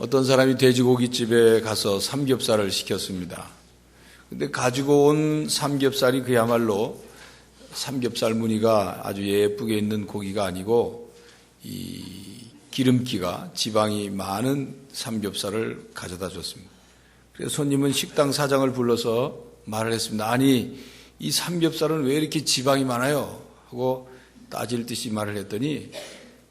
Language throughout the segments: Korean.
어떤 사람이 돼지고기집에 가서 삼겹살을 시켰습니다. 근데 가지고 온 삼겹살이 그야말로 삼겹살 무늬가 아주 예쁘게 있는 고기가 아니고 이 기름기가 지방이 많은 삼겹살을 가져다 줬습니다. 그래서 손님은 식당 사장을 불러서 말을 했습니다. 아니, 이 삼겹살은 왜 이렇게 지방이 많아요? 하고 따질 듯이 말을 했더니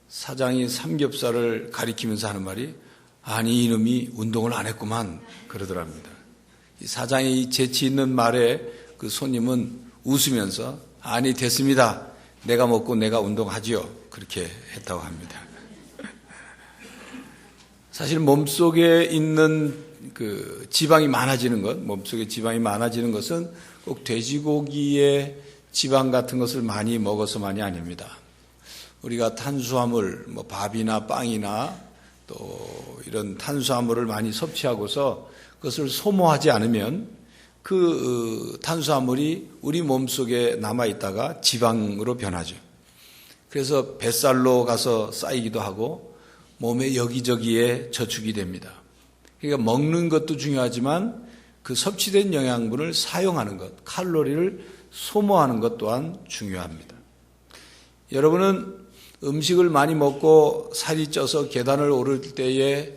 사장이 삼겹살을 가리키면서 하는 말이 아니 이놈이 운동을 안 했구만 그러더랍니다. 이 사장의 재치 있는 말에 그 손님은 웃으면서 아니 됐습니다. 내가 먹고 내가 운동하지요. 그렇게 했다고 합니다. 사실 몸속에 있는 그 지방이 많아지는 것, 몸속에 지방이 많아지는 것은 꼭 돼지고기의 지방 같은 것을 많이 먹어서만이 아닙니다. 우리가 탄수화물, 밥이나 빵이나 또 이런 탄수화물을 많이 섭취하고서 그것을 소모하지 않으면 그 탄수화물이 우리 몸속에 남아있다가 지방으로 변하죠. 그래서 뱃살로 가서 쌓이기도 하고 몸의 여기저기에 저축이 됩니다. 그러니까 먹는 것도 중요하지만 그 섭취된 영양분을 사용하는 것, 칼로리를 소모하는 것 또한 중요합니다. 여러분은 음식을 많이 먹고 살이 쪄서 계단을 오를 때에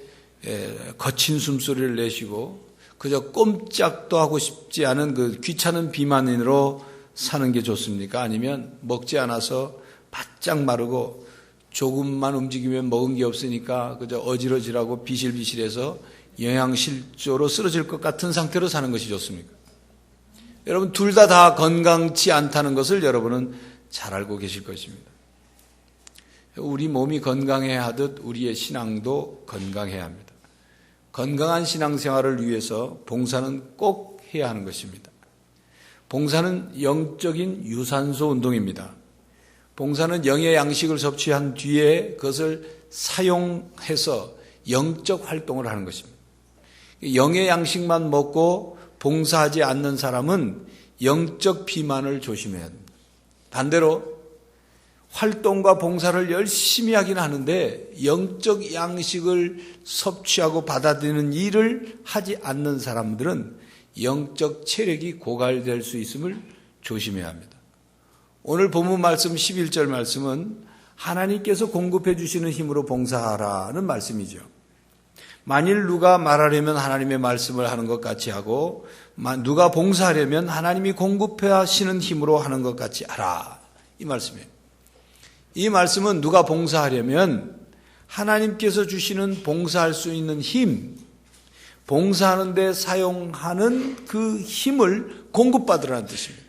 거친 숨소리를 내쉬고 그저 꼼짝도 하고 싶지 않은 그 귀찮은 비만인으로 사는 게 좋습니까? 아니면 먹지 않아서 바짝 마르고 조금만 움직이면 먹은 게 없으니까 그저 어지러지라고 비실비실해서 영양실조로 쓰러질 것 같은 상태로 사는 것이 좋습니까? 여러분 둘 다 건강치 않다는 것을 여러분은 잘 알고 계실 것입니다. 우리 몸이 건강해야 하듯 우리의 신앙도 건강해야 합니다. 건강한 신앙생활을 위해서 봉사는 꼭 해야 하는 것입니다. 봉사는 영적인 유산소 운동입니다. 봉사는 영의 양식을 섭취한 뒤에 그것을 사용해서 영적 활동을 하는 것입니다. 영의 양식만 먹고 봉사하지 않는 사람은 영적 비만을 조심해야 합니다. 반대로 활동과 봉사를 열심히 하긴 하는데 영적 양식을 섭취하고 받아들이는 일을 하지 않는 사람들은 영적 체력이 고갈될 수 있음을 조심해야 합니다. 오늘 본문 말씀 11절 말씀은 하나님께서 공급해 주시는 힘으로 봉사하라는 말씀이죠. 만일 누가 말하려면 하나님의 말씀을 하는 것 같이 하고 누가 봉사하려면 하나님이 공급해 하시는 힘으로 하는 것 같이 하라. 이 말씀이에요. 이 말씀은 누가 봉사하려면 하나님께서 주시는 봉사할 수 있는 힘, 봉사하는 데 사용하는 그 힘을 공급받으라는 뜻입니다.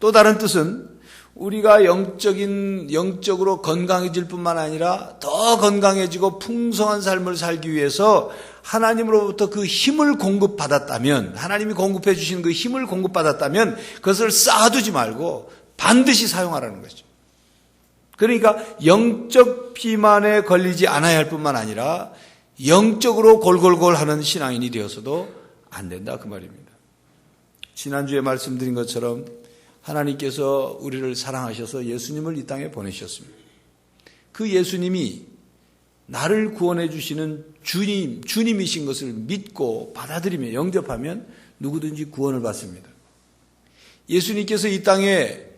또 다른 뜻은 우리가 영적으로 건강해질 뿐만 아니라 더 건강해지고 풍성한 삶을 살기 위해서 하나님으로부터 그 힘을 공급받았다면, 하나님이 공급해 주시는 그 힘을 공급받았다면 그것을 쌓아두지 말고 반드시 사용하라는 거죠. 그러니까 영적 비만에 걸리지 않아야 할 뿐만 아니라 영적으로 골골골 하는 신앙인이 되어서도 안 된다 그 말입니다. 지난주에 말씀드린 것처럼 하나님께서 우리를 사랑하셔서 예수님을 이 땅에 보내셨습니다. 그 예수님이 나를 구원해 주시는 주님이신 것을 믿고 받아들이며 영접하면 누구든지 구원을 받습니다. 예수님께서 이 땅에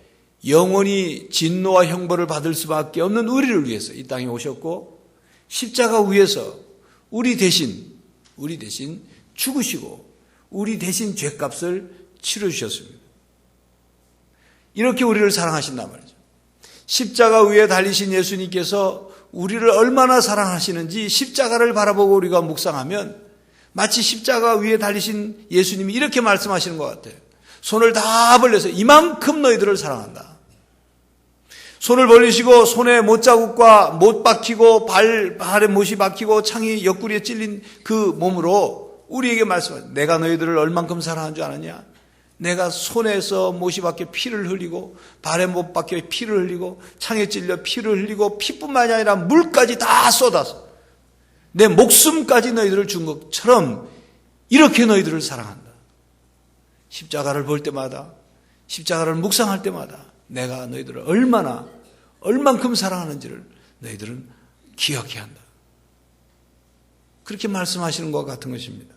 영원히 진노와 형벌을 받을 수밖에 없는 우리를 위해서 이 땅에 오셨고 십자가 위에서 우리 대신 죽으시고 우리 대신 죄값을 치러주셨습니다. 이렇게 우리를 사랑하신단 말이죠. 십자가 위에 달리신 예수님께서 우리를 얼마나 사랑하시는지 십자가를 바라보고 우리가 묵상하면 마치 십자가 위에 달리신 예수님이 이렇게 말씀하시는 것 같아요. 손을 다 벌려서 이만큼 너희들을 사랑한다. 손을 벌리시고 손에 못자국과 못 박히고 발에 못이 박히고 창이 옆구리에 찔린 그 몸으로 우리에게 말씀하십니다. 내가 너희들을 얼만큼 사랑한 줄 아느냐? 내가 손에서 못이 박혀 피를 흘리고 발에 못 박혀 피를 흘리고 창에 찔려 피를 흘리고 피뿐만이 아니라 물까지 다 쏟아서 내 목숨까지 너희들을 준 것처럼 이렇게 너희들을 사랑한다. 십자가를 볼 때마다 십자가를 묵상할 때마다 내가 너희들을 얼만큼 사랑하는지를 너희들은 기억해야 한다. 그렇게 말씀하시는 것과 같은 것입니다.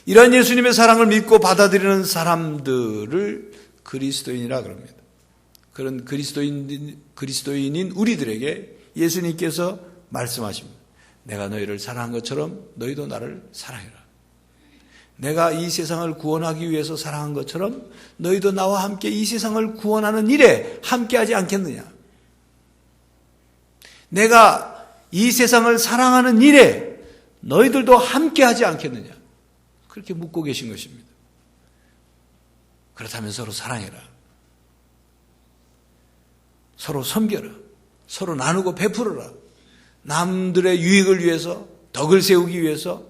이러한 예수님의 사랑을 믿고 받아들이는 사람들을 그리스도인이라 그럽니다. 그런 그리스도인인 우리들에게 예수님께서 말씀하십니다. 내가 너희를 사랑한 것처럼 너희도 나를 사랑해라. 내가 이 세상을 구원하기 위해서 사랑한 것처럼 너희도 나와 함께 이 세상을 구원하는 일에 함께하지 않겠느냐. 내가 이 세상을 사랑하는 일에 너희들도 함께하지 않겠느냐. 그렇게 묻고 계신 것입니다. 그렇다면 서로 사랑해라. 서로 섬겨라. 서로 나누고 베풀어라. 남들의 유익을 위해서, 덕을 세우기 위해서,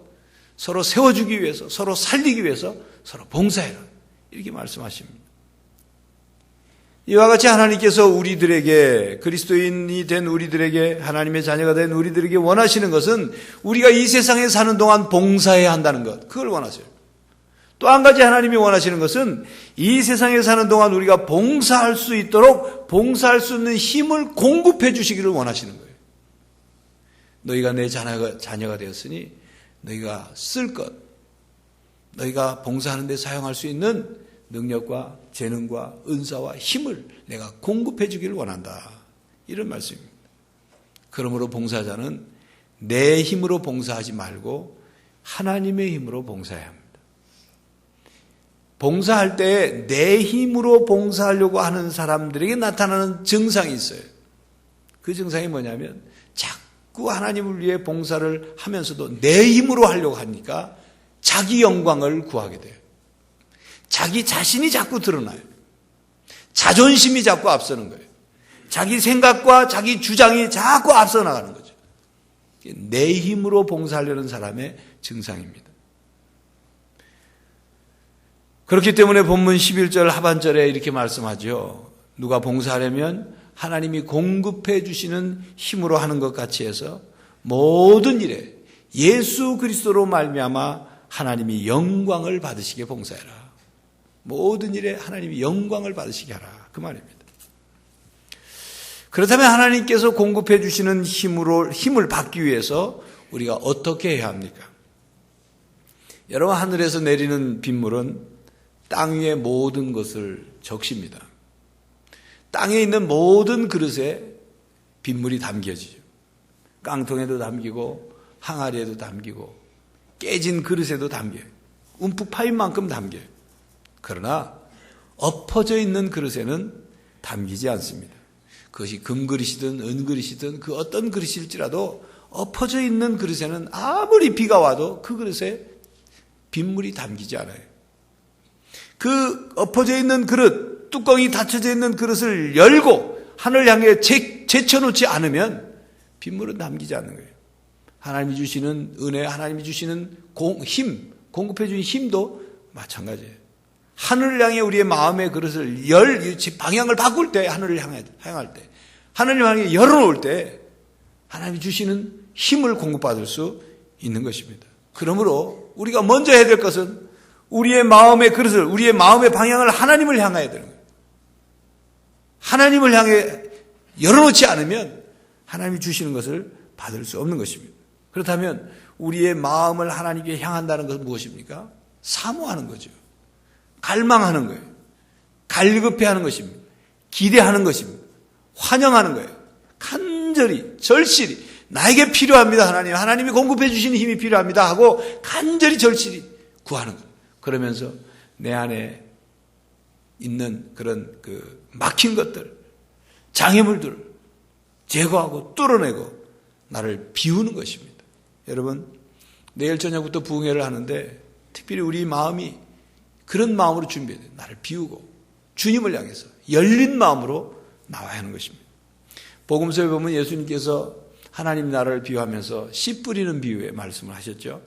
서로 세워주기 위해서, 서로 살리기 위해서 서로 봉사해라. 이렇게 말씀하십니다. 이와 같이 하나님께서 우리들에게, 그리스도인이 된 우리들에게, 하나님의 자녀가 된 우리들에게 원하시는 것은 우리가 이 세상에 사는 동안 봉사해야 한다는 것, 그걸 원하세요. 또 한 가지 하나님이 원하시는 것은 이 세상에 사는 동안 우리가 봉사할 수 있도록 봉사할 수 있는 힘을 공급해 주시기를 원하시는 거예요. 너희가 내 자녀가 되었으니 너희가 쓸 것, 너희가 봉사하는 데 사용할 수 있는 능력과 재능과 은사와 힘을 내가 공급해 주기를 원한다. 이런 말씀입니다. 그러므로 봉사자는 내 힘으로 봉사하지 말고 하나님의 힘으로 봉사해야 합니다. 봉사할 때 내 힘으로 봉사하려고 하는 사람들에게 나타나는 증상이 있어요. 그 증상이 뭐냐면 자꾸 하나님을 위해 봉사를 하면서도 내 힘으로 하려고 하니까 자기 영광을 구하게 돼요. 자기 자신이 자꾸 드러나요. 자존심이 자꾸 앞서는 거예요. 자기 생각과 자기 주장이 자꾸 앞서 나가는 거죠. 내 힘으로 봉사하려는 사람의 증상입니다. 그렇기 때문에 본문 11절 하반절에 이렇게 말씀하죠. 누가 봉사하려면 하나님이 공급해 주시는 힘으로 하는 것 같이 해서 모든 일에 예수 그리스도로 말미암아 하나님이 영광을 받으시게 봉사해라. 모든 일에 하나님이 영광을 받으시게 하라. 그 말입니다. 그렇다면 하나님께서 공급해 주시는 힘을 받기 위해서 우리가 어떻게 해야 합니까? 여러분, 하늘에서 내리는 빗물은 땅 위의 모든 것을 적십니다. 땅에 있는 모든 그릇에 빗물이 담겨지죠. 깡통에도 담기고 항아리에도 담기고 깨진 그릇에도 담겨요. 움푹 파인 만큼 담겨요. 그러나 엎어져 있는 그릇에는 담기지 않습니다. 그것이 금그릇이든 은그릇이든 그 어떤 그릇일지라도 엎어져 있는 그릇에는 아무리 비가 와도 그 그릇에 빗물이 담기지 않아요. 그 엎어져 있는 그릇, 뚜껑이 닫혀져 있는 그릇을 열고 하늘 향해 제쳐놓지 않으면 빗물은 담기지 않는 거예요. 하나님이 주시는 은혜, 하나님이 주시는 힘, 공급해 주신 힘도 마찬가지예요. 하늘을 향해 우리의 마음의 그릇을 방향을 바꿀 때, 하늘을 향할 때, 하늘을 향해 열어놓을 때 하나님이 주시는 힘을 공급받을 수 있는 것입니다. 그러므로 우리가 먼저 해야 될 것은 우리의 마음의 그릇을, 우리의 마음의 방향을 하나님을 향해야 되는 거예요. 하나님을 향해 열어놓지 않으면 하나님이 주시는 것을 받을 수 없는 것입니다. 그렇다면 우리의 마음을 하나님께 향한다는 것은 무엇입니까? 사모하는 거죠. 갈망하는 거예요. 갈급해하는 것입니다. 기대하는 것입니다. 환영하는 거예요. 간절히, 절실히 나에게 필요합니다. 하나님이 공급해 주시는 힘이 필요합니다 하고 간절히 절실히 구하는 거예요. 그러면서 내 안에 있는 그런 막힌 것들, 장애물들을 제거하고 뚫어내고 나를 비우는 것입니다. 여러분, 내일 저녁부터 부흥회를 하는데 특별히 우리 마음이 그런 마음으로 준비해야 돼요. 나를 비우고 주님을 향해서 열린 마음으로 나와야 하는 것입니다. 복음서에 보면 예수님께서 하나님 나라를 비유하면서 씨 뿌리는 비유의 말씀을 하셨죠.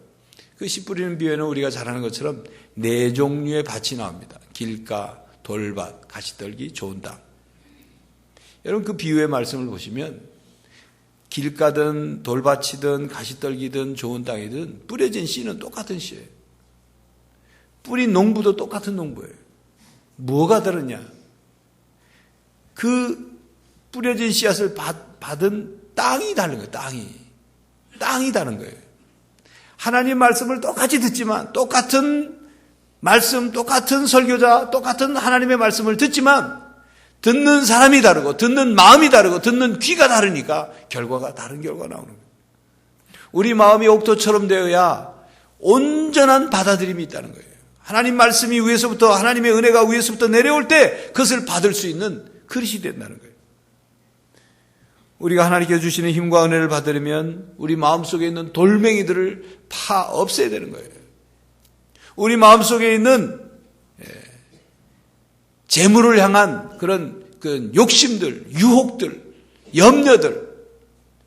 그 씨 뿌리는 비유에는 우리가 잘 아는 것처럼 4종류의 밭이 나옵니다. 길가, 돌밭, 가시떨기, 좋은 땅. 여러분, 그 비유의 말씀을 보시면 길가든 돌밭이든 가시떨기든 좋은 땅이든 뿌려진 씨는 똑같은 씨예요. 뿌린 농부도 똑같은 농부예요. 뭐가 다르냐? 그 뿌려진 씨앗을 받은 땅이 다른 거예요. 땅이 다른 거예요. 하나님 말씀을 똑같이 듣지만, 똑같은 말씀, 똑같은 설교자, 똑같은 하나님의 말씀을 듣지만 듣는 사람이 다르고 듣는 마음이 다르고 듣는 귀가 다르니까 결과가 다른 결과가 나오는 거예요. 우리 마음이 옥토처럼 되어야 온전한 받아들임이 있다는 거예요. 하나님 말씀이 위에서부터, 하나님의 은혜가 위에서부터 내려올 때 그것을 받을 수 있는 그릇이 된다는 거예요. 우리가 하나님께 주시는 힘과 은혜를 받으려면 우리 마음속에 있는 돌멩이들을 파 없애야 되는 거예요. 우리 마음속에 있는 재물을 향한 그런 욕심들, 유혹들, 염려들,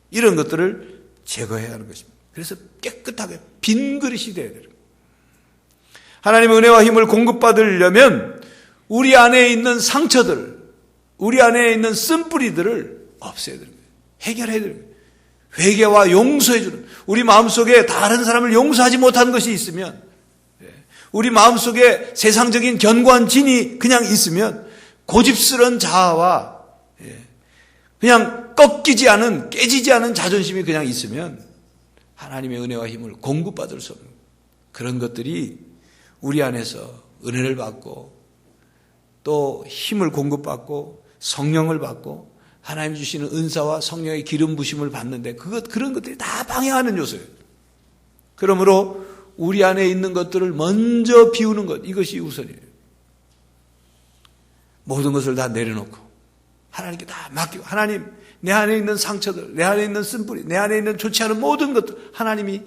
이런 것들을 제거해야 하는 것입니다. 그래서 깨끗하게 빈 그릇이 되어야 돼요. 하나님의 은혜와 힘을 공급받으려면 우리 안에 있는 상처들, 우리 안에 있는 쓴뿌리들을 없애야 됩니다. 해결해야 됩니다. 회개와 용서해주는, 우리 마음속에 다른 사람을 용서하지 못하는 것이 있으면, 우리 마음속에 세상적인 견고한 진이 그냥 있으면, 고집스러운 자아와 그냥 꺾이지 않은, 깨지지 않은 자존심이 그냥 있으면 하나님의 은혜와 힘을 공급받을 수 없는 그런 것들이 우리 안에서 은혜를 받고 또 힘을 공급받고 성령을 받고 하나님 주시는 은사와 성령의 기름 부심을 받는데 그런 것들이 다 방해하는 요소예요. 그러므로 우리 안에 있는 것들을 먼저 비우는 것, 이것이 우선이에요. 모든 것을 다 내려놓고 하나님께 다 맡기고, 하나님, 내 안에 있는 상처들, 내 안에 있는 쓴뿌리, 내 안에 있는 좋지 않은 모든 것들 하나님이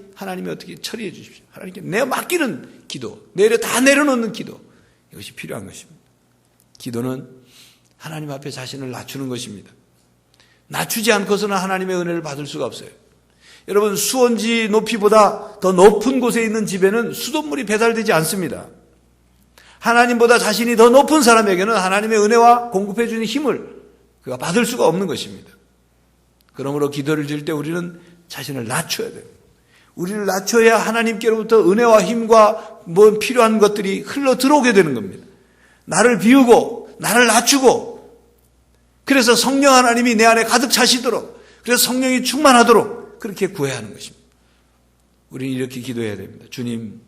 어떻게 처리해 주십시오. 하나님께 내가 맡기는 기도, 다 내려놓는 기도, 이것이 필요한 것입니다. 기도는 하나님 앞에 자신을 낮추는 것입니다. 낮추지 않고서는 하나님의 은혜를 받을 수가 없어요. 여러분, 수온지 높이보다 더 높은 곳에 있는 집에는 수돗물이 배달되지 않습니다. 하나님보다 자신이 더 높은 사람에게는 하나님의 은혜와 공급해 주는 힘을 그가 받을 수가 없는 것입니다. 그러므로 기도를 드릴 때 우리는 자신을 낮춰야 돼요. 우리를 낮춰야 하나님께로부터 은혜와 힘과 필요한 것들이 흘러 들어오게 되는 겁니다. 나를 비우고 나를 낮추고, 그래서 성령 하나님이 내 안에 가득 차시도록, 그래서 성령이 충만하도록 그렇게 구해야 하는 것입니다. 우리는 이렇게 기도해야 됩니다. 주님,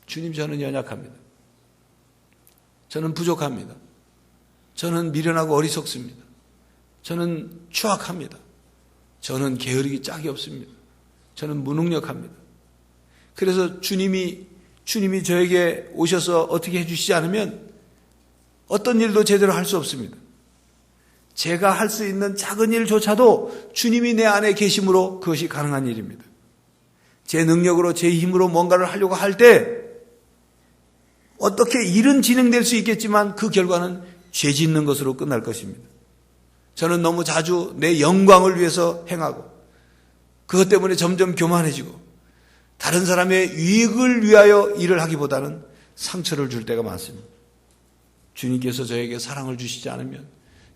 저는 연약합니다. 저는 부족합니다. 저는 미련하고 어리석습니다. 저는 추악합니다. 저는 게으르기 짝이 없습니다. 저는 무능력합니다. 그래서 주님이 저에게 오셔서 어떻게 해주시지 않으면 어떤 일도 제대로 할 수 없습니다. 제가 할 수 있는 작은 일조차도 주님이 내 안에 계심으로 그것이 가능한 일입니다. 제 능력으로, 제 힘으로 뭔가를 하려고 할 때 어떻게 일은 진행될 수 있겠지만 그 결과는 죄 짓는 것으로 끝날 것입니다. 저는 너무 자주 내 영광을 위해서 행하고 그것 때문에 점점 교만해지고 다른 사람의 유익을 위하여 일을 하기보다는 상처를 줄 때가 많습니다. 주님께서 저에게 사랑을 주시지 않으면,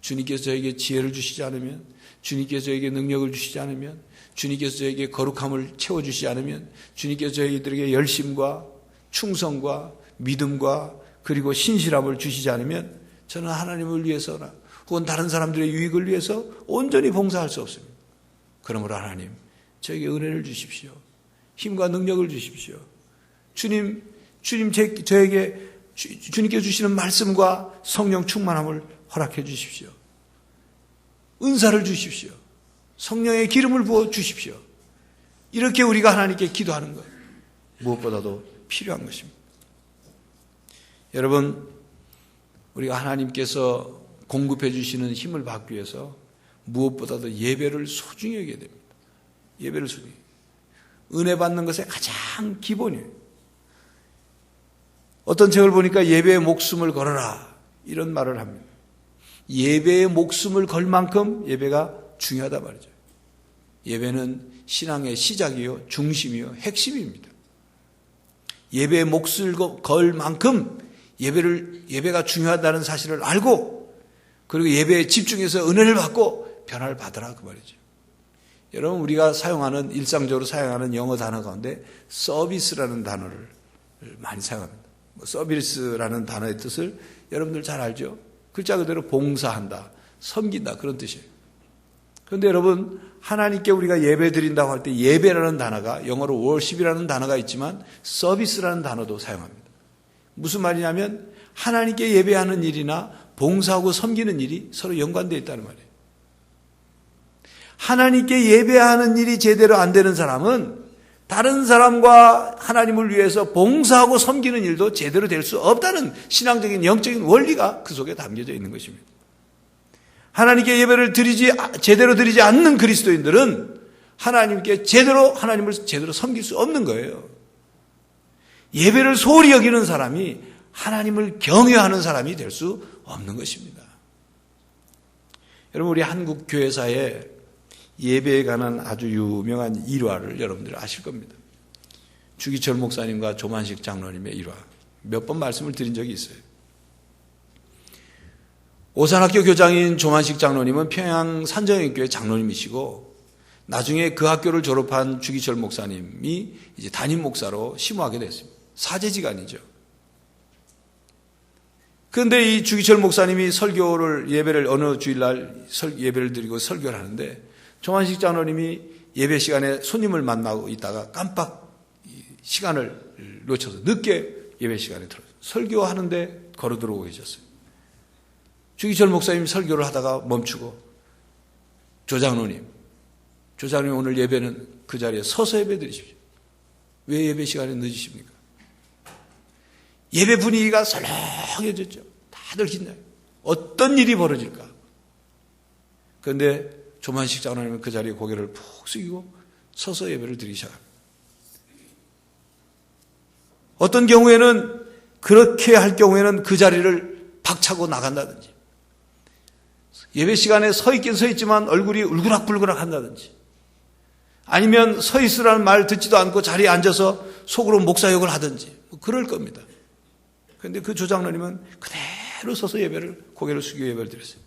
주님께서 저에게 지혜를 주시지 않으면, 주님께서 저에게 능력을 주시지 않으면, 주님께서 저에게 거룩함을 채워주시지 않으면, 주님께서 저희들에게 열심과 충성과 믿음과 그리고 신실함을 주시지 않으면 저는 하나님을 위해서나 혹은 다른 사람들의 유익을 위해서 온전히 봉사할 수 없습니다. 그러므로 하나님, 저에게 은혜를 주십시오. 힘과 능력을 주십시오. 저에게 주님께서 주시는 말씀과 성령 충만함을 허락해 주십시오. 은사를 주십시오. 성령의 기름을 부어 주십시오. 이렇게 우리가 하나님께 기도하는 것, 무엇보다도 필요한 것입니다. 여러분, 우리가 하나님께서 공급해 주시는 힘을 받기 위해서 무엇보다도 예배를 소중히 여겨야 됩니다. 예배를 소중히. 은혜 받는 것의 가장 기본이에요. 어떤 책을 보니까 예배의 목숨을 걸어라, 이런 말을 합니다. 예배의 목숨을 걸 만큼 예배가 중요하다 말이죠. 예배는 신앙의 시작이요, 중심이요, 핵심입니다. 예배의 몫을 걸 만큼 예배가 중요하다는 사실을 알고, 그리고 예배에 집중해서 은혜를 받고 변화를 받으라, 그 말이죠. 여러분, 우리가 일상적으로 사용하는 영어 단어 가운데 서비스라는 단어를 많이 사용합니다. 서비스라는 단어의 뜻을 여러분들 잘 알죠? 글자 그대로 봉사한다, 섬긴다, 그런 뜻이에요. 그런데 여러분, 하나님께 우리가 예배 드린다고 할 때 예배라는 단어가 영어로 worship이라는 단어가 있지만 서비스라는 단어도 사용합니다. 무슨 말이냐면 하나님께 예배하는 일이나 봉사하고 섬기는 일이 서로 연관되어 있다는 말이에요. 하나님께 예배하는 일이 제대로 안 되는 사람은 다른 사람과 하나님을 위해서 봉사하고 섬기는 일도 제대로 될 수 없다는 신앙적인 영적인 원리가 그 속에 담겨져 있는 것입니다. 하나님께 예배를 제대로 드리지 않는 그리스도인들은 하나님을 제대로 섬길 수 없는 거예요. 예배를 소홀히 여기는 사람이 하나님을 경외하는 사람이 될 수 없는 것입니다. 여러분, 우리 한국 교회사에 예배에 관한 아주 유명한 일화를 여러분들 아실 겁니다. 주기철 목사님과 조만식 장로님의 일화. 몇 번 말씀을 드린 적이 있어요. 오산학교 교장인 조만식 장로님은 평양 산정연교회 장로님이시고 나중에 그 학교를 졸업한 주기철 목사님이 이제 담임 목사로 심호하게 됐습니다. 사제지간이죠. 그런데 이 주기철 목사님이 예배를 어느 주일날 예배를 드리고 설교를 하는데 조만식 장로님이 예배 시간에 손님을 만나고 있다가 깜빡 시간을 놓쳐서 늦게 예배 시간에 들어요. 설교하는데 걸어 들어오고 계셨어요. 주기철 목사님이 설교를 하다가 멈추고 조장로님 오늘 예배는 그 자리에 서서 예배 드리십시오. 왜 예배 시간에 늦으십니까? 예배 분위기가 설렁해졌죠. 다들 긴장해요. 어떤 일이 벌어질까? 그런데 조만식 장로님은 그 자리에 고개를 푹 숙이고 서서 예배를 드리기 시작합니다. 어떤 경우에는 그렇게 할 경우에는 그 자리를 박차고 나간다든지 예배 시간에 서 있긴 서 있지만 얼굴이 울그락불그락 한다든지 아니면 서 있으라는 말 듣지도 않고 자리에 앉아서 속으로 목사욕을 하든지 그럴 겁니다. 그런데 그 조장로님은 그대로 서서 고개를 숙이고 예배를 드렸어요.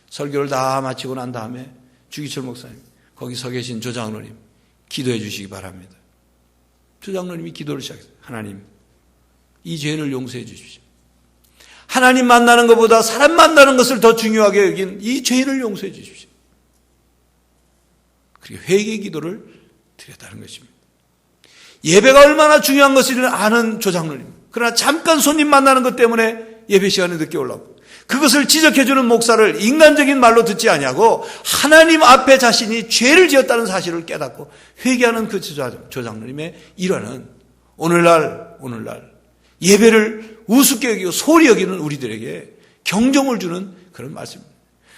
설교를 다 마치고 난 다음에 주기철 목사님, 거기 서 계신 조장로님 기도해 주시기 바랍니다. 조장로님이 기도를 시작했어요. 하나님, 이 죄를 용서해 주십시오. 하나님 만나는 것보다 사람 만나는 것을 더 중요하게 여긴 이 죄를 용서해 주십시오. 그리고 회개 기도를 드렸다는 것입니다. 예배가 얼마나 중요한 것을 아는 조장로님. 그러나 잠깐 손님 만나는 것 때문에 예배 시간에 늦게 올라오고 그것을 지적해주는 목사를 인간적인 말로 듣지 아니하고 하나님 앞에 자신이 죄를 지었다는 사실을 깨닫고 회개하는 그 조장로님의 일화는 오늘날 예배를 우습게 여기고 소홀히 여기는 우리들에게 경종을 주는 그런 말씀입니다.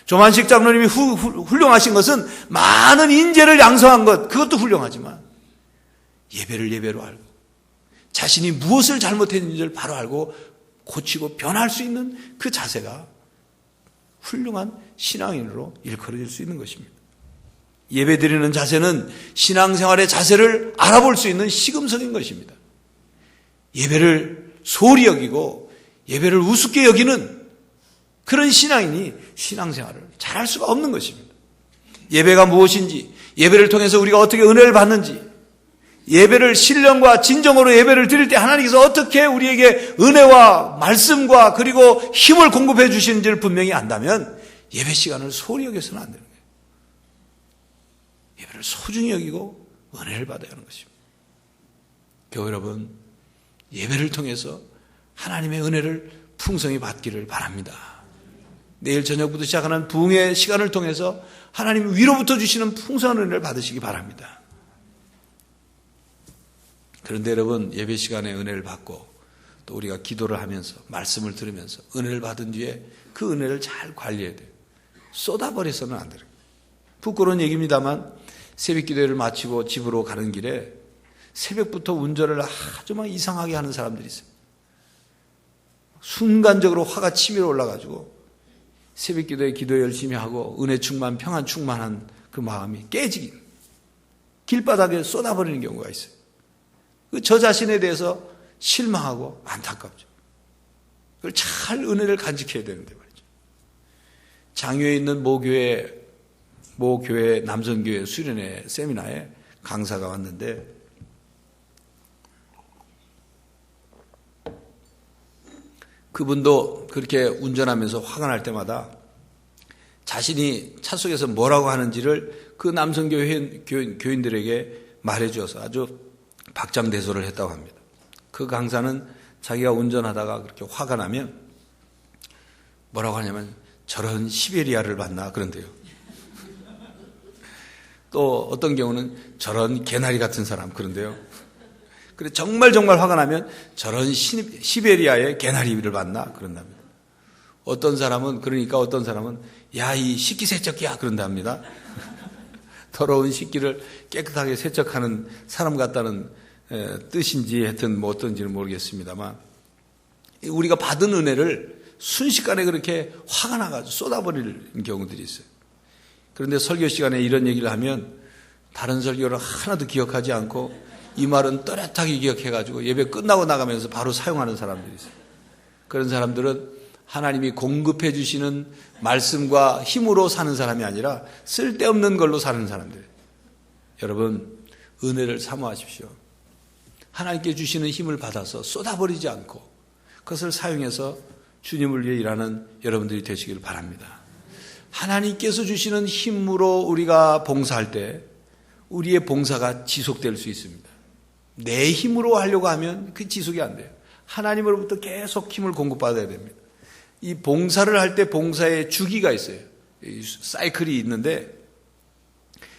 조만식 장로님이 훌륭하신 것은 많은 인재를 양성한 것, 그것도 훌륭하지만 예배를 예배로 알고 자신이 무엇을 잘못했는지를 바로 알고 고치고 변할 수 있는 그 자세가 훌륭한 신앙인으로 일컬어질 수 있는 것입니다. 예배 드리는 자세는 신앙생활의 자세를 알아볼 수 있는 시금석인 것입니다. 예배를 소홀히 여기고 예배를 우습게 여기는 그런 신앙인이 신앙생활을 잘할 수가 없는 것입니다. 예배가 무엇인지, 예배를 통해서 우리가 어떻게 은혜를 받는지, 예배를 신령과 진정으로 예배를 드릴 때 하나님께서 어떻게 우리에게 은혜와 말씀과 그리고 힘을 공급해 주시는지를 분명히 안다면 예배 시간을 소홀히 여겨서는 안 되는 거예요. 예배를 소중히 여기고 은혜를 받아야 하는 것입니다. 교회 여러분, 예배를 통해서 하나님의 은혜를 풍성히 받기를 바랍니다. 내일 저녁부터 시작하는 부흥의 시간을 통해서 하나님 위로부터 주시는 풍성한 은혜를 받으시기 바랍니다. 그런데 여러분, 예배 시간에 은혜를 받고 또 우리가 기도를 하면서 말씀을 들으면서 은혜를 받은 뒤에 그 은혜를 잘 관리해야 돼요. 쏟아버려서는 안 돼요. 부끄러운 얘기입니다만 새벽 기도회를 마치고 집으로 가는 길에 새벽부터 운전을 아주 막 이상하게 하는 사람들이 있어요. 순간적으로 화가 치밀어 올라가지고 새벽 기도에 기도 열심히 하고 은혜 충만, 평안 충만한 그 마음이 깨지기, 길바닥에 쏟아버리는 경우가 있어요. 저 자신에 대해서 실망하고 안타깝죠. 그걸 잘 은혜를 간직해야 되는데 말이죠. 장유에 있는 모 교회 남성교회 수련회 세미나에 강사가 왔는데 그분도 그렇게 운전하면서 화가 날 때마다 자신이 차 속에서 뭐라고 하는지를 그 남성 교인들에게 말해주어서 아주 박장대소를 했다고 합니다. 그 강사는 자기가 운전하다가 그렇게 화가 나면 뭐라고 하냐면 저런 시베리아를 봤나 그런데요. 또 어떤 경우는 저런 개나리 같은 사람 그런데요. 그래 정말 화가 나면 저런 시베리아의 개나리를 봤나 그런답니다. 어떤 사람은 야 이 식기 세척기야 그런답니다. 더러운 식기를 깨끗하게 세척하는 사람 같다는 뜻인지 하여튼 뭐 어떤지는 모르겠습니다만 우리가 받은 은혜를 순식간에 그렇게 화가 나가지고 쏟아버리는 경우들이 있어요. 그런데 설교 시간에 이런 얘기를 하면 다른 설교를 하나도 기억하지 않고 이 말은 또렷하게 기억해가지고 예배 끝나고 나가면서 바로 사용하는 사람들이 있어요. 그런 사람들은 하나님이 공급해 주시는 말씀과 힘으로 사는 사람이 아니라 쓸데없는 걸로 사는 사람들. 여러분 은혜를 사모하십시오. 하나님께 주시는 힘을 받아서 쏟아버리지 않고 그것을 사용해서 주님을 위해 일하는 여러분들이 되시기를 바랍니다. 하나님께서 주시는 힘으로 우리가 봉사할 때 우리의 봉사가 지속될 수 있습니다. 내 힘으로 하려고 하면 그 지속이 안 돼요. 하나님으로부터 계속 힘을 공급받아야 됩니다. 이 봉사를 할 때 봉사의 주기가 있어요. 사이클이 있는데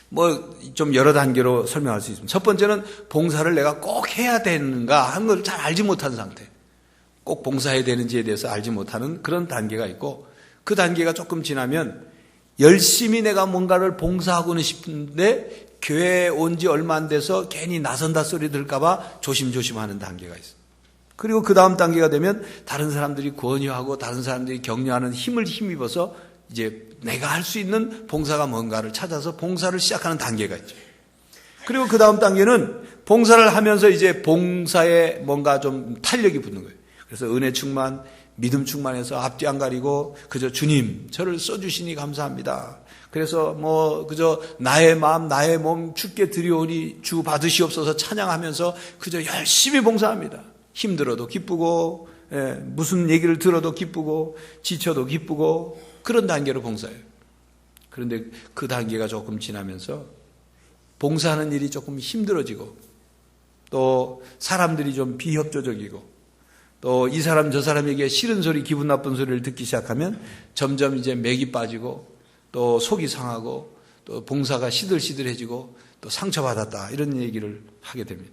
뭐 좀 여러 단계로 설명할 수 있습니다. 첫 번째는 봉사를 내가 꼭 해야 되는가 하는 걸 잘 알지 못한 상태. 꼭 봉사해야 되는지에 대해서 알지 못하는 그런 단계가 있고 그 단계가 조금 지나면 열심히 내가 뭔가를 봉사하고는 싶은데 교회에 온 지 얼마 안 돼서 괜히 나선다 소리 들을까 봐 조심조심하는 단계가 있어요. 그리고 그 다음 단계가 되면 다른 사람들이 권유하고 다른 사람들이 격려하는 힘을 힘입어서 이제 내가 할 수 있는 봉사가 뭔가를 찾아서 봉사를 시작하는 단계가 있죠. 그리고 그 다음 단계는 봉사를 하면서 이제 봉사에 뭔가 좀 탄력이 붙는 거예요. 그래서 은혜 충만, 믿음 충만해서 앞뒤 안 가리고 그저 주님 저를 써주시니 감사합니다. 그래서 뭐 그저 나의 마음 나의 몸 주께 드리오니 주 받으시옵소서 찬양하면서 그저 열심히 봉사합니다. 힘들어도 기쁘고 무슨 얘기를 들어도 기쁘고 지쳐도 기쁘고 그런 단계로 봉사해요. 그런데 그 단계가 조금 지나면서 봉사하는 일이 조금 힘들어지고 또 사람들이 좀 비협조적이고 또 이 사람 저 사람에게 싫은 소리 기분 나쁜 소리를 듣기 시작하면 점점 이제 맥이 빠지고 또 속이 상하고 또 봉사가 시들시들해지고 또 상처받았다 이런 얘기를 하게 됩니다.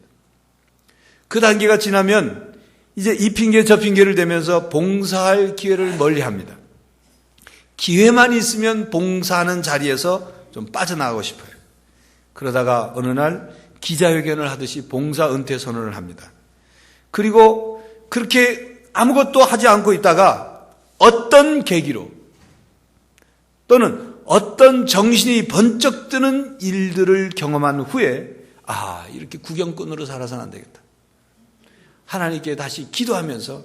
그 단계가 지나면 이제 이 핑계 저 핑계를 대면서 봉사할 기회를 멀리합니다. 기회만 있으면 봉사하는 자리에서 좀 빠져나가고 싶어요. 그러다가 어느 날 기자회견을 하듯이 봉사 은퇴 선언을 합니다. 그리고 그렇게 아무것도 하지 않고 있다가 어떤 계기로 또는 어떤 정신이 번쩍 드는 일들을 경험한 후에 이렇게 구경꾼으로 살아서는 안 되겠다. 하나님께 다시 기도하면서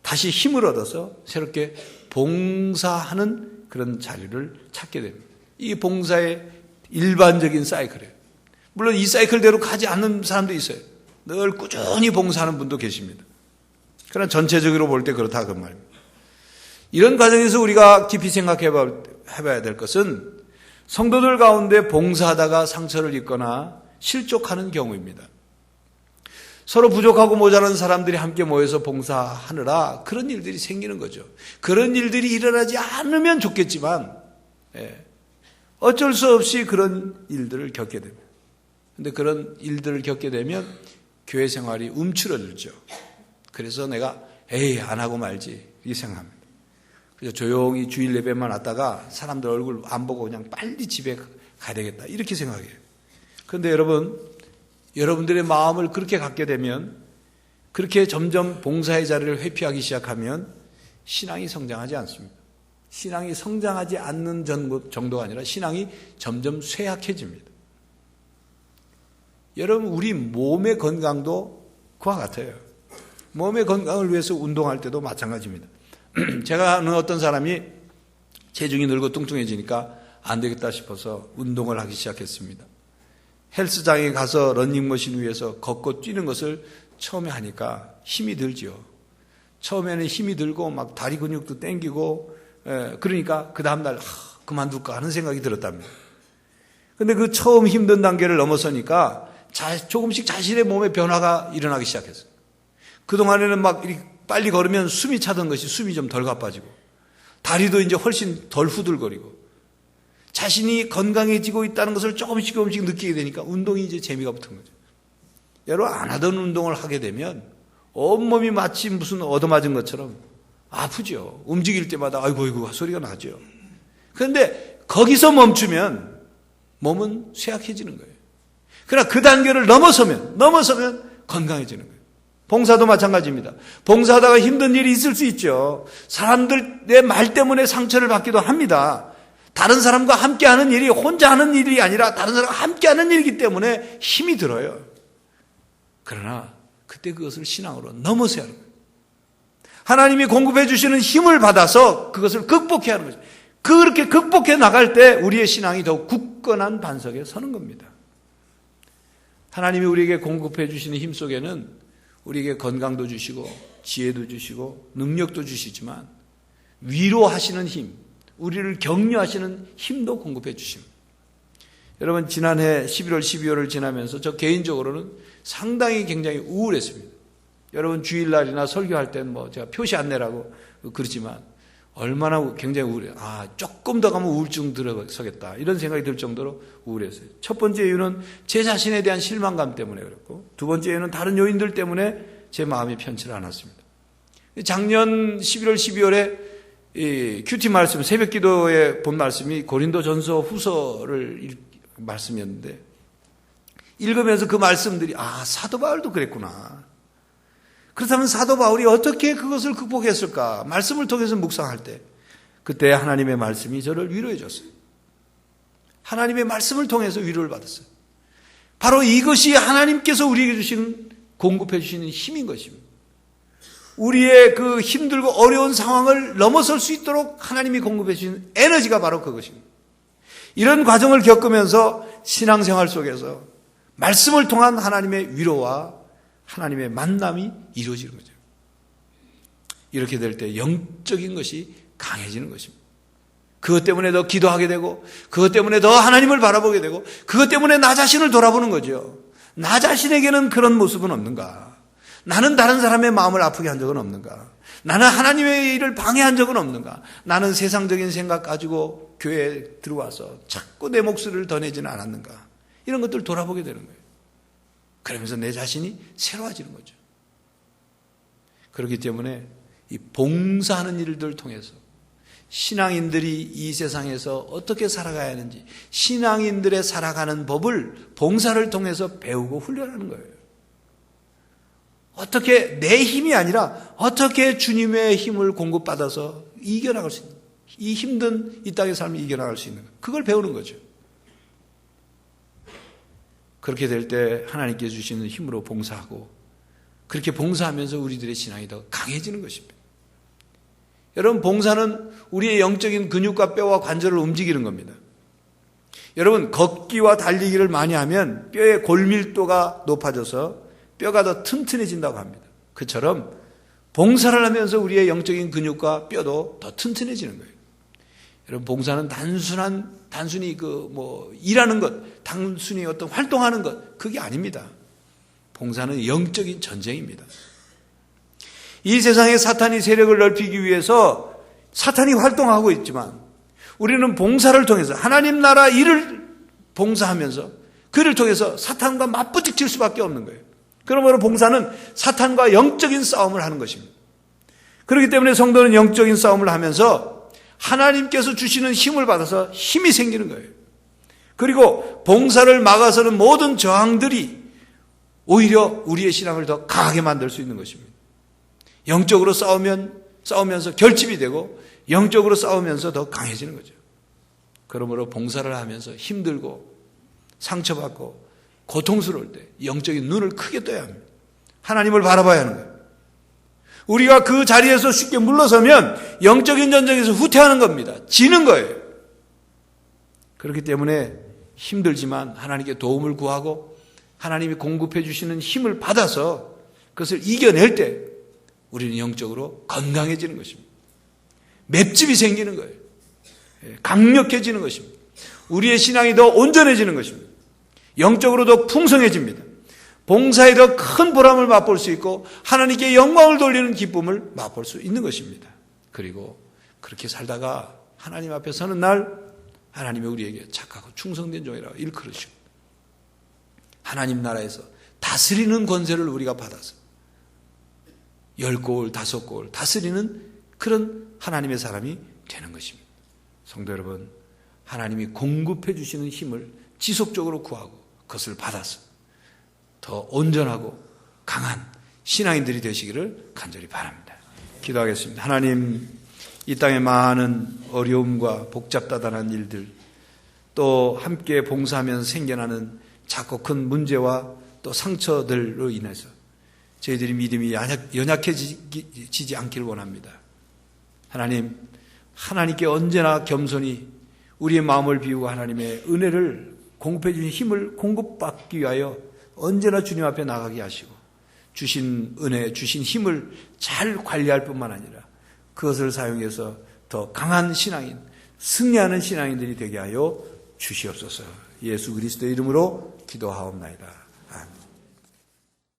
다시 힘을 얻어서 새롭게 봉사하는 그런 자리를 찾게 됩니다. 이게 봉사의 일반적인 사이클이에요. 물론 이 사이클대로 가지 않는 사람도 있어요. 늘 꾸준히 봉사하는 분도 계십니다. 그러나 전체적으로 볼 때 그렇다 그 말입니다. 이런 과정에서 우리가 깊이 생각해봐야 될 것은 성도들 가운데 봉사하다가 상처를 입거나 실족하는 경우입니다. 서로 부족하고 모자란 사람들이 함께 모여서 봉사하느라 그런 일들이 생기는 거죠. 그런 일들이 일어나지 않으면 좋겠지만 어쩔 수 없이 그런 일들을 겪게 됩니다. 그런데 그런 일들을 겪게 되면 교회 생활이 움츠러들죠. 그래서 내가 안 하고 말지 이렇게 생각합니다. 그래서 조용히 주일 예배만 왔다가 사람들 얼굴 안 보고 그냥 빨리 집에 가야 되겠다 이렇게 생각해요. 그런데 여러분들의 마음을 그렇게 갖게 되면 그렇게 점점 봉사의 자리를 회피하기 시작하면 신앙이 성장하지 않습니다. 신앙이 성장하지 않는 정도가 아니라 신앙이 점점 쇠약해집니다. 여러분 우리 몸의 건강도 그와 같아요. 몸의 건강을 위해서 운동할 때도 마찬가지입니다. 제가 아는 어떤 사람이 체중이 늘고 뚱뚱해지니까 안 되겠다 싶어서 운동을 하기 시작했습니다. 헬스장에 가서 러닝머신 위에서 걷고 뛰는 것을 처음에 하니까 힘이 들죠. 처음에는 힘이 들고 막 다리 근육도 땡기고 그러니까 그 다음날 그만둘까 하는 생각이 들었답니다. 근데 그 처음 힘든 단계를 넘어서니까 조금씩 자신의 몸에 변화가 일어나기 시작했어요. 그동안에는 막 빨리 걸으면 숨이 차던 것이 숨이 좀 덜 가빠지고, 다리도 이제 훨씬 덜 후들거리고, 자신이 건강해지고 있다는 것을 조금씩 느끼게 되니까 운동이 이제 재미가 붙은 거죠. 여러분, 안 하던 운동을 하게 되면 온몸이 마치 무슨 얻어맞은 것처럼 아프죠. 움직일 때마다 아이고 소리가 나죠. 그런데 거기서 멈추면 몸은 쇠약해지는 거예요. 그러나 그 단계를 넘어서면 건강해지는 거예요. 봉사도 마찬가지입니다. 봉사하다가 힘든 일이 있을 수 있죠. 사람들의 말 때문에 상처를 받기도 합니다. 다른 사람과 함께하는 일이 혼자 하는 일이 아니라 다른 사람과 함께하는 일이기 때문에 힘이 들어요. 그러나 그때 그것을 신앙으로 넘어서야 하는 거예요. 하나님이 공급해 주시는 힘을 받아서 그것을 극복해야 하는 거죠. 그렇게 극복해 나갈 때 우리의 신앙이 더욱 굳건한 반석에 서는 겁니다. 하나님이 우리에게 공급해 주시는 힘 속에는 우리에게 건강도 주시고 지혜도 주시고 능력도 주시지만 위로하시는 힘, 우리를 격려하시는 힘도 공급해 주십니다. 여러분, 지난해 11월, 12월을 지나면서 저 개인적으로는 상당히 굉장히 우울했습니다. 여러분, 주일날이나 설교할 때는 제가 표시 안 내라고 그러지만 얼마나 굉장히 우울해요. 조금 더 가면 우울증 들어서겠다, 이런 생각이 들 정도로 우울했어요. 첫 번째 이유는 제 자신에 대한 실망감 때문에 그랬고, 두 번째 이유는 다른 요인들 때문에 제 마음이 편치를 않았습니다. 작년 11월, 12월에 이 큐티 말씀, 새벽 기도에 본 말씀이 고린도전서 후서를 말씀이었는데, 읽으면서 그 말씀들이 사도 바울도 그랬구나. 그렇다면 사도 바울이 어떻게 그것을 극복했을까? 말씀을 통해서 묵상할 때 그때 하나님의 말씀이 저를 위로해 줬어요. 하나님의 말씀을 통해서 위로를 받았어요. 바로 이것이 하나님께서 우리에게 주시는, 공급해 주시는 힘인 것입니다. 우리의 그 힘들고 어려운 상황을 넘어설 수 있도록 하나님이 공급해 주시는 에너지가 바로 그것입니다. 이런 과정을 겪으면서 신앙생활 속에서 말씀을 통한 하나님의 위로와 하나님의 만남이 이루어지는 거죠. 이렇게 될 때 영적인 것이 강해지는 것입니다. 그것 때문에 더 기도하게 되고, 그것 때문에 더 하나님을 바라보게 되고, 그것 때문에 나 자신을 돌아보는 거죠. 나 자신에게는 그런 모습은 없는가? 나는 다른 사람의 마음을 아프게 한 적은 없는가? 나는 하나님의 일을 방해한 적은 없는가? 나는 세상적인 생각 가지고 교회에 들어와서 자꾸 내 목소리를 더 내지는 않았는가? 이런 것들을 돌아보게 되는 거예요. 그러면서 내 자신이 새로워지는 거죠. 그렇기 때문에 이 봉사하는 일들을 통해서 신앙인들이 이 세상에서 어떻게 살아가야 하는지, 신앙인들의 살아가는 법을 봉사를 통해서 배우고 훈련하는 거예요. 어떻게 내 힘이 아니라 어떻게 주님의 힘을 공급받아서 이겨나갈 수 있는, 이 힘든 이 땅의 삶을 이겨나갈 수 있는, 그걸 배우는 거죠. 그렇게 될 때 하나님께 주시는 힘으로 봉사하고, 그렇게 봉사하면서 우리들의 신앙이 더 강해지는 것입니다. 여러분, 봉사는 우리의 영적인 근육과 뼈와 관절을 움직이는 겁니다. 여러분, 걷기와 달리기를 많이 하면 뼈의 골밀도가 높아져서 뼈가 더 튼튼해진다고 합니다. 그처럼 봉사를 하면서 우리의 영적인 근육과 뼈도 더 튼튼해지는 거예요. 여러분, 봉사는 단순히 일하는 것, 단순히 어떤 활동하는 것, 그게 아닙니다. 봉사는 영적인 전쟁입니다. 이 세상에 사탄이 세력을 넓히기 위해서 사탄이 활동하고 있지만, 우리는 봉사를 통해서 하나님 나라 일을 봉사하면서 그를 통해서 사탄과 맞부딪힐 수밖에 없는 거예요. 그러므로 봉사는 사탄과 영적인 싸움을 하는 것입니다. 그렇기 때문에 성도는 영적인 싸움을 하면서 하나님께서 주시는 힘을 받아서 힘이 생기는 거예요. 그리고 봉사를 막아서는 모든 저항들이 오히려 우리의 신앙을 더 강하게 만들 수 있는 것입니다. 영적으로 싸우면서 결집이 되고, 영적으로 싸우면서 더 강해지는 거죠. 그러므로 봉사를 하면서 힘들고 상처받고 고통스러울 때 영적인 눈을 크게 떠야 합니다. 하나님을 바라봐야 하는 거예요. 우리가 그 자리에서 쉽게 물러서면 영적인 전쟁에서 후퇴하는 겁니다. 지는 거예요. 그렇기 때문에 힘들지만 하나님께 도움을 구하고 하나님이 공급해 주시는 힘을 받아서 그것을 이겨낼 때 우리는 영적으로 건강해지는 것입니다. 맷집이 생기는 거예요. 강력해지는 것입니다. 우리의 신앙이 더 온전해지는 것입니다. 영적으로 더 풍성해집니다. 봉사에 더 큰 보람을 맛볼 수 있고 하나님께 영광을 돌리는 기쁨을 맛볼 수 있는 것입니다. 그리고 그렇게 살다가 하나님 앞에 서는 날 하나님이 우리에게 착하고 충성된 종이라고 일컬으시고 하나님 나라에서 다스리는 권세를 우리가 받아서 10골, 5골 다스리는 그런 하나님의 사람이 되는 것입니다. 성도 여러분, 하나님이 공급해 주시는 힘을 지속적으로 구하고 그것을 받아서 더 온전하고 강한 신앙인들이 되시기를 간절히 바랍니다. 기도하겠습니다. 하나님, 이 땅에 많은 어려움과 복잡다단한 일들, 또 함께 봉사하면서 생겨나는 작고 큰 문제와 또 상처들로 인해서 저희들이 믿음이 연약해지지 않기를 원합니다. 하나님, 하나님께 언제나 겸손히 우리의 마음을 비우고 하나님의 은혜를 공급해 주신 힘을 공급받기 위하여 언제나 주님 앞에 나가게 하시고 주신 은혜, 주신 힘을 잘 관리할 뿐만 아니라 그것을 사용해서 더 강한 신앙인, 승리하는 신앙인들이 되게 하여 주시옵소서. 예수 그리스도의 이름으로 기도하옵나이다. 아멘.